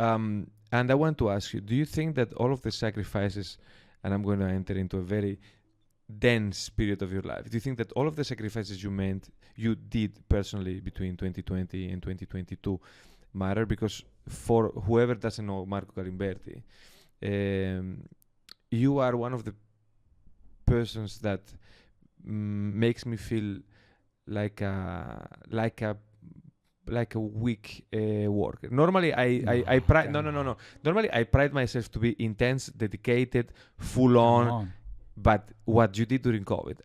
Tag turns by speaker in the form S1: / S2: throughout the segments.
S1: And I want to ask you, do you think that all of the sacrifices, and I'm going to enter into a very dense period of your life, do you think that all of the sacrifices you did personally between 2020 and 2022 matter? Because for whoever doesn't know Marco Galimberti, you are one of the persons that makes me feel like a weak worker. Normally, I pride. No. Normally, I pride myself to be intense, dedicated, full on. But what you did during COVID,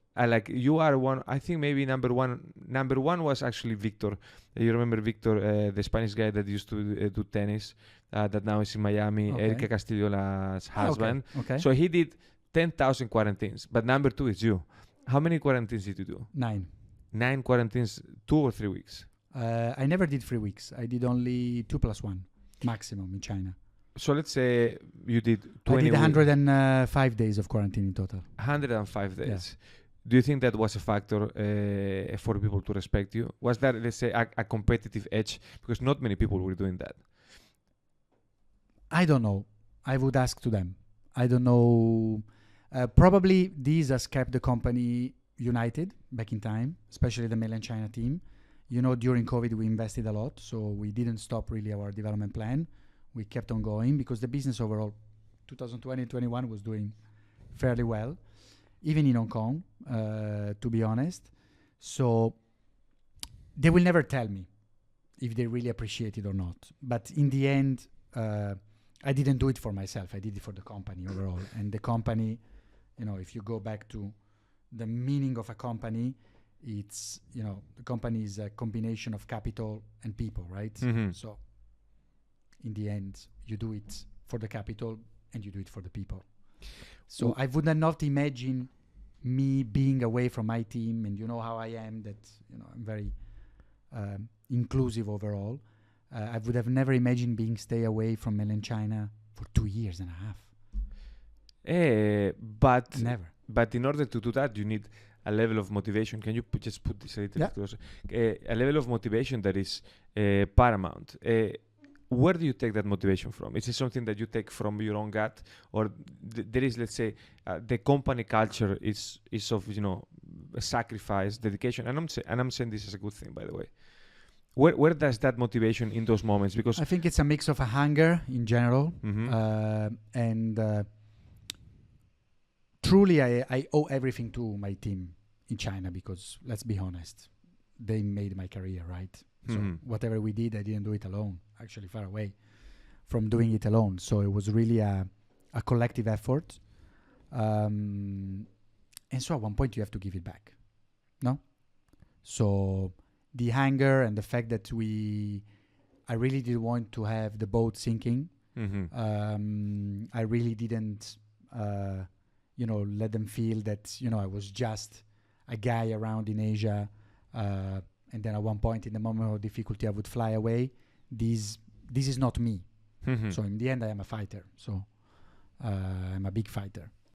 S1: you are one. I think maybe number one. Number one was actually Victor. You remember Victor, the Spanish guy that used to do tennis, that now is in Miami.
S2: Okay.
S1: Erika Castillola's husband.
S2: Okay.
S1: So he did 10,000 quarantines. But number two is you. How many quarantines did you do?
S2: 9.
S1: 9 quarantines, 2 or 3 weeks.
S2: I never did 3 weeks. I did only 2+1 maximum in China.
S1: So let's say you did 20
S2: I did 105 days of quarantine in total.
S1: 105 days.
S2: Yeah.
S1: Do you think that was a factor for people to respect you? Was that, let's say, a competitive edge? Because not many people were doing that.
S2: I don't know. I would ask to them. I don't know. Probably this has kept the company united back in time, especially the mainland China team. You know, during COVID, we invested a lot, so we didn't stop really our development plan. We kept on going because the business overall, 2020-21 was doing fairly well, even in Hong Kong, to be honest. So they will never tell me if they really appreciate it or not. But in the end, I didn't do it for myself. I did it for the company overall. And the company, you know, if you go back to the meaning of a company, it's, you know, the company is a combination of capital and people, right?
S1: Mm-hmm.
S2: So in the end, you do it for the capital and you do it for the people. So I would not imagine me being away from my team, and you know how I am, that, you know, I'm very inclusive overall. I would have never imagined stay away from mainland China for 2 years and a half.
S1: But
S2: Never.
S1: But in order to do that, you need a level of motivation. Can you just put this a little bit closer? A level of motivation that is paramount. Where do you take that motivation from? Is it something that you take from your own gut, or there is, let's say, the company culture is of, you know, sacrifice, dedication, and I'm saying this as a good thing, by the way. Where does that motivation in those moments? Because
S2: I think it's a mix of a hunger in general,
S1: mm-hmm.
S2: And truly I owe everything to my team in China, because let's be honest, they made my career, right? So whatever we did, I didn't do it alone. Actually, far away from doing it alone. So it was really a collective effort. And so at one point you have to give it back, no? So the hunger and the fact that I really did want to have the boat sinking.
S1: Mm-hmm.
S2: I really didn't, let them feel that, I was just a guy around in Asia. And then at one point in the moment of difficulty, I would fly away. This is not me.
S1: Mm-hmm.
S2: So in the end, I am a fighter. So I'm a big fighter.